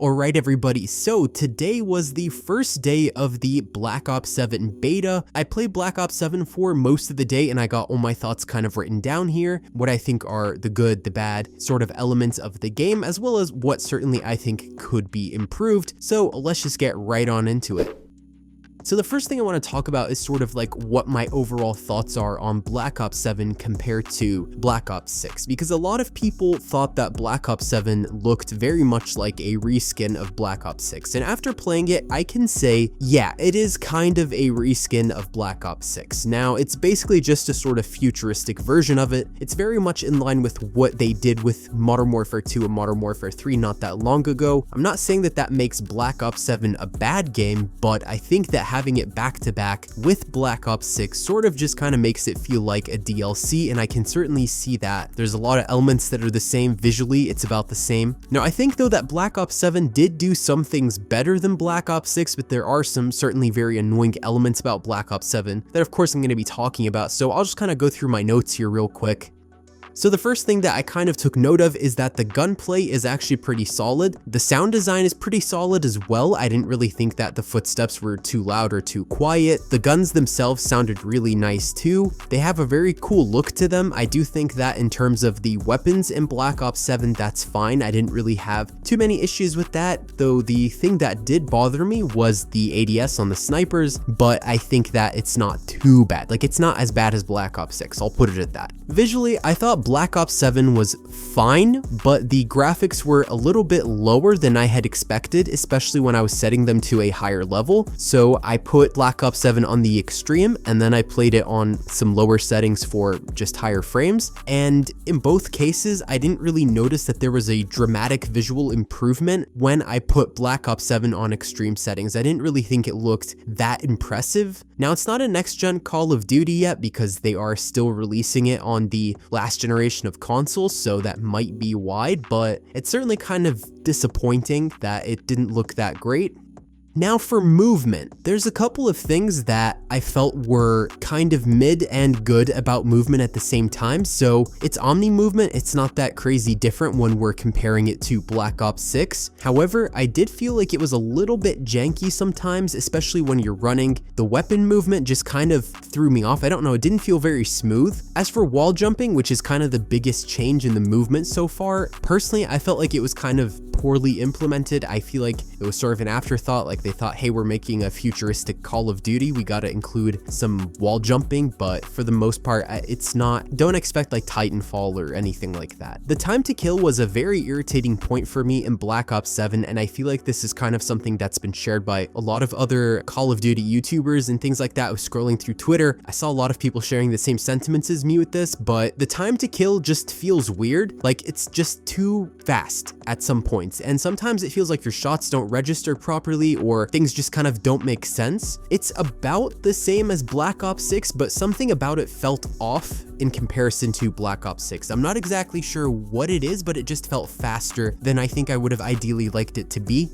Alright everybody, so today was the first day of the Black Ops 7 beta. I played Black Ops 7 for most of the day and I got all my thoughts kind of written down here, what I think are the good, the bad sort of elements of the game, as well as what certainly I think could be improved. So let's just get right on into it. So the first thing I want to talk about is sort of like what my overall thoughts are on Black Ops 7 compared to Black Ops 6, because a lot of people thought that Black Ops 7 looked very much like a reskin of Black Ops 6, and after playing it, I can say, yeah, it is kind of a reskin of Black Ops 6. Now, it's basically just a sort of futuristic version of it. It's very much in line with what they did with Modern Warfare 2 and Modern Warfare 3 not that long ago. I'm not saying that that makes Black Ops 7 a bad game, but I think that having it back to back with Black Ops 6 sort of just kind of makes it feel like a DLC, and I can certainly see that. There's a lot of elements that are the same visually, it's about the same. Now I think though that Black Ops 7 did do some things better than Black Ops 6, but there are some certainly very annoying elements about Black Ops 7 that of course I'm going to be talking about, so I'll just kind of go through my notes here real quick. So the first thing that I kind of took note of is that the gunplay is actually pretty solid. The sound design is pretty solid as well. I didn't really think that the footsteps were too loud or too quiet. The guns themselves sounded really nice too. They have a very cool look to them. I do think that in terms of the weapons in Black Ops 7, that's fine. I didn't really have too many issues with that, though the thing that did bother me was the ADS on the snipers, but I think that it's not too bad. Like, it's not as bad as Black Ops 6, I'll put it at that. Visually, I thought Black Ops 7 was fine, but the graphics were a little bit lower than I had expected, especially when I was setting them to a higher level. So I put Black Ops 7 on the extreme, and then I played it on some lower settings for just higher frames. And in both cases, I didn't really notice that there was a dramatic visual improvement when I put Black Ops 7 on extreme settings. I didn't really think it looked that impressive. Now, it's not a next-gen Call of Duty yet because they are still releasing it on the last generation of consoles, so that might be why, but it's certainly kind of disappointing that it didn't look that great. Now for movement, there's a couple of things that I felt were kind of mid and good about movement at the same time. So it's omni movement, it's not that crazy different when we're comparing it to Black Ops 6. However, I did feel like it was a little bit janky sometimes, especially when you're running. The weapon movement just kind of threw me off. I don't know, it didn't feel very smooth. As for wall jumping, which is kind of the biggest change in the movement so far, personally, I felt like it was kind of poorly implemented. I feel like it was sort of an afterthought, like they thought, hey, we're making a futuristic Call of Duty, we gotta include some wall jumping, but for the most part, it's not, don't expect like Titanfall or anything like that. The time to kill was a very irritating point for me in Black Ops 7, and I feel like this is kind of something that's been shared by a lot of other Call of Duty YouTubers and things like that. I was scrolling through Twitter, I saw a lot of people sharing the same sentiments as me with this, but the time to kill just feels weird, like it's just too fast at some points, and sometimes it feels like your shots don't register properly or things just kind of don't make sense. It's about the same as Black Ops 6, but something about it felt off in comparison to Black Ops 6. I'm not exactly sure what it is, but it just felt faster than I think I would have ideally liked it to be.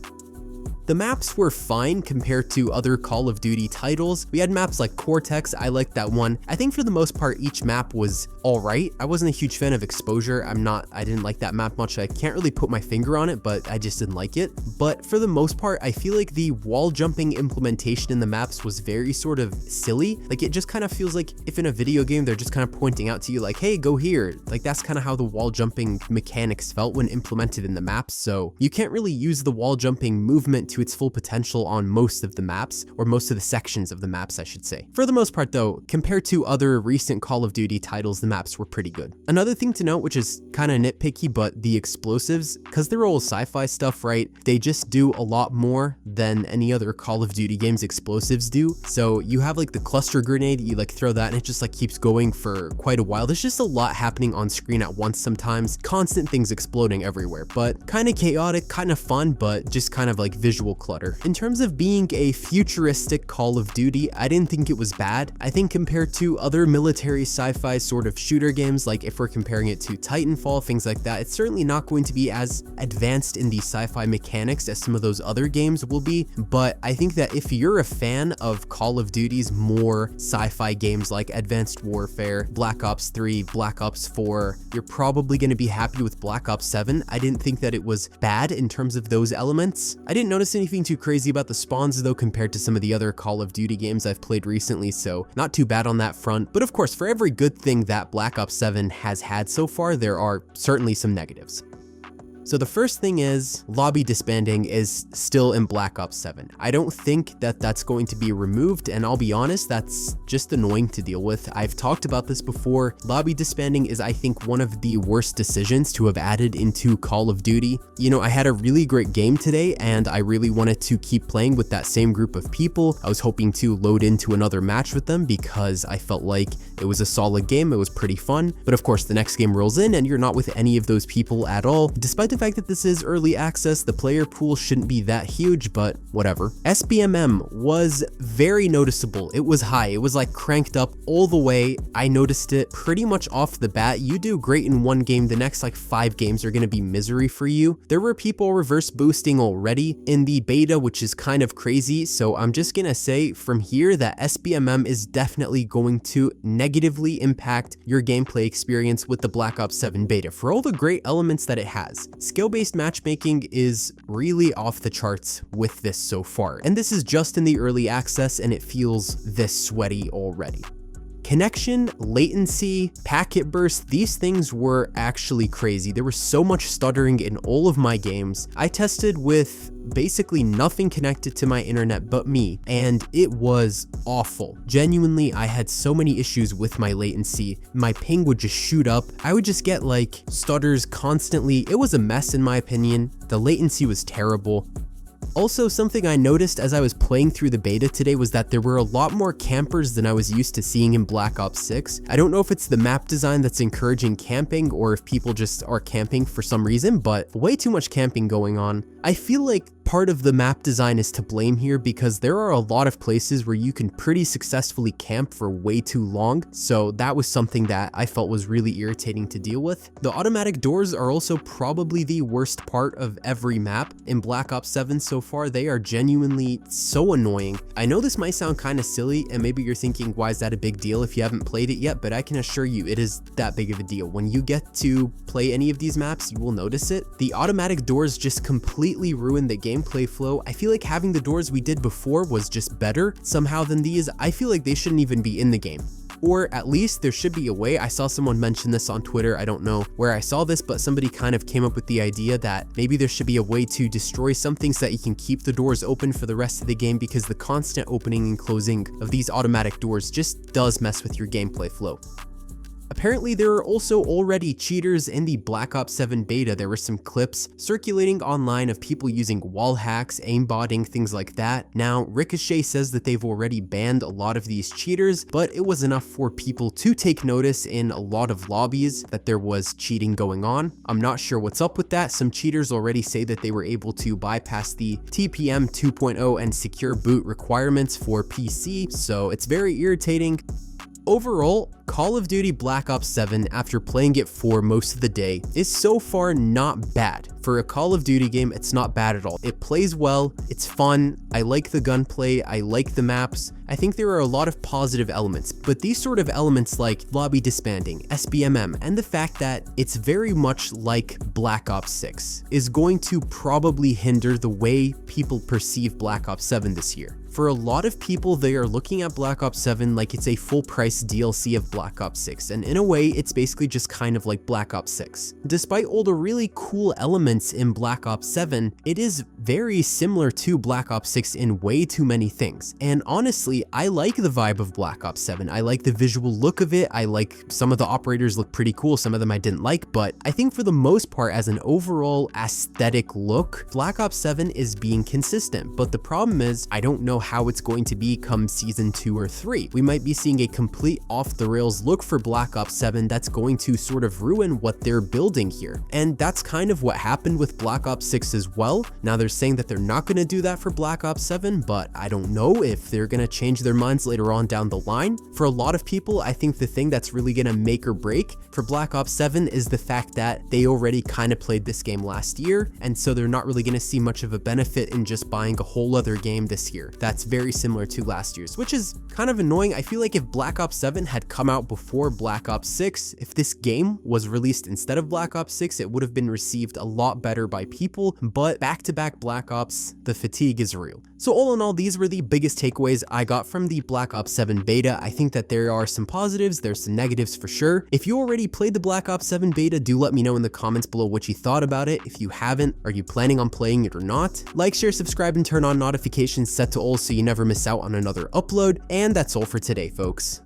The maps were fine compared to other Call of Duty titles. We had maps like Cortex, I liked that one. I think for the most part, each map was alright. I wasn't a huge fan of Exposure. I didn't like that map much. I can't really put my finger on it, but I just didn't like it. But for the most part, I feel like the wall jumping implementation in the maps was very sort of silly. Like, it just kind of feels like if in a video game, they're just kind of pointing out to you like, hey, go here. Like, that's kind of how the wall jumping mechanics felt when implemented in the maps. So you can't really use the wall jumping movement to its full potential on most of the maps, or most of the sections of the maps, I should say. For the most part though, compared to other recent Call of Duty titles, the maps were pretty good. Another thing to note, which is kind of nitpicky, but the explosives, because they're all sci-fi stuff, right? They just do a lot more than any other Call of Duty game's explosives do. So you have like the cluster grenade, you like throw that and it just like keeps going for quite a while. There's just a lot happening on screen at once sometimes, constant things exploding everywhere, but kind of chaotic, kind of fun, but just kind of like visual visual clutter. In terms of being a futuristic Call of Duty, I didn't think it was bad. I think compared to other military sci-fi sort of shooter games, like if we're comparing it to Titanfall, things like that, it's certainly not going to be as advanced in the sci-fi mechanics as some of those other games will be, but I think that if you're a fan of Call of Duty's more sci-fi games like Advanced Warfare, Black Ops 3, Black Ops 4, you're probably going to be happy with Black Ops 7. I didn't think that it was bad in terms of those elements. I didn't notice anything too crazy about the spawns though compared to some of the other Call of Duty games I've played recently, so not too bad on that front. But of course, for every good thing that Black Ops 7 has had so far, there are certainly some negatives. So the first thing is lobby disbanding is still in Black Ops 7. I don't think that that's going to be removed, and I'll be honest, that's just annoying to deal with. I've talked about this before. Lobby disbanding is, I think, one of the worst decisions to have added into Call of Duty. You know, I had a really great game today and I really wanted to keep playing with that same group of people. I was hoping to load into another match with them because I felt like it was a solid game. It was pretty fun. But of course, the next game rolls in and you're not with any of those people at all. Despite the fact that this is early access, the player pool shouldn't be that huge, but whatever. SBMM was very noticeable. It was high. It was like cranked up all the way. I noticed it pretty much off the bat. You do great in one game, the next like 5 games are going to be misery for you. There were people reverse boosting already in the beta, which is kind of crazy. So I'm just going to say from here that SBMM is definitely going to negatively impact your gameplay experience with the Black Ops 7 beta for all the great elements that it has. Skill-based matchmaking is really off the charts with this so far, and this is just in the early access and it feels this sweaty already. Connection, latency, packet burst, these things were actually crazy. There was so much stuttering in all of my games. I tested with basically nothing connected to my internet but me, and it was awful. Genuinely, I had so many issues with my latency. My ping would just shoot up. I would just get like stutters constantly. It was a mess in my opinion. The latency was terrible. Also, something I noticed as I was playing through the beta today was that there were a lot more campers than I was used to seeing in Black Ops 6. I don't know if it's the map design that's encouraging camping or if people just are camping for some reason, but way too much camping going on. I feel like part of the map design is to blame here because there are a lot of places where you can pretty successfully camp for way too long, so that was something that I felt was really irritating to deal with. The automatic doors are also probably the worst part of every map in Black Ops 7 so far. They are genuinely so annoying. I know this might sound kind of silly and maybe you're thinking, why is that a big deal if you haven't played it yet? But I can assure you it is that big of a deal. When you get to play any of these maps, you will notice it. The automatic doors just completely ruin the gameplay flow. I feel like having the doors we did before was just better somehow than these. I feel like they shouldn't even be in the game. Or at least there should be a way. I saw someone mention this on Twitter. I don't know where I saw this, but somebody kind of came up with the idea that maybe there should be a way to destroy something so that you can keep the doors open for the rest of the game, because the constant opening and closing of these automatic doors just does mess with your gameplay flow. Apparently, there are also already cheaters in the Black Ops 7 beta. There were some clips circulating online of people using wall hacks, aimbotting, things like that. Now, Ricochet says that they've already banned a lot of these cheaters, but it was enough for people to take notice in a lot of lobbies that there was cheating going on. I'm not sure what's up with that. Some cheaters already say that they were able to bypass the TPM 2.0 and secure boot requirements for PC, so it's very irritating. Overall, Call of Duty Black Ops 7, after playing it for most of the day, is so far not bad. For a Call of Duty game, it's not bad at all. It plays well, it's fun, I like the gunplay, I like the maps. I think there are a lot of positive elements, but these sort of elements like lobby disbanding, SBMM, and the fact that it's very much like Black Ops 6 is going to probably hinder the way people perceive Black Ops 7 this year. For a lot of people, they are looking at Black Ops 7 like it's a full price DLC of Black Ops 6, and in a way, it's basically just kind of like Black Ops 6. Despite all the really cool elements in Black Ops 7, it is very similar to Black Ops 6 in way too many things. And honestly, I like the vibe of Black Ops 7. I like the visual look of it. I like some of the operators look pretty cool. Some of them I didn't like, but I think for the most part, as an overall aesthetic look, Black Ops 7 is being consistent. But the problem is, I don't know how it's going to be come season 2 or 3. We might be seeing a complete off the rails look for Black Ops 7 that's going to sort of ruin what they're building here. And that's kind of what happened with Black Ops 6 as well. Now they're saying that they're not going to do that for Black Ops 7, but I don't know if they're going to change their minds later on down the line. For a lot of people, I think the thing that's really going to make or break for Black Ops 7 is the fact that they already kind of played this game last year, and so they're not really going to see much of a benefit in just buying a whole other game this year that's very similar to last year's, which is kind of annoying. I feel like if Black Ops 7 had come out before Black Ops 6, if this game was released instead of Black Ops 6, it would have been received a lot better by people, but back-to-back Black Ops, the fatigue is real. So all in all, these were the biggest takeaways I got from the Black Ops 7 beta. I think that there are some positives, there's some negatives for sure. If you already played the Black Ops 7 beta, do let me know in the comments below what you thought about it. If you haven't, are you planning on playing it or not? Like, share, subscribe, and turn on notifications set to all so you never miss out on another upload. And that's all for today, folks.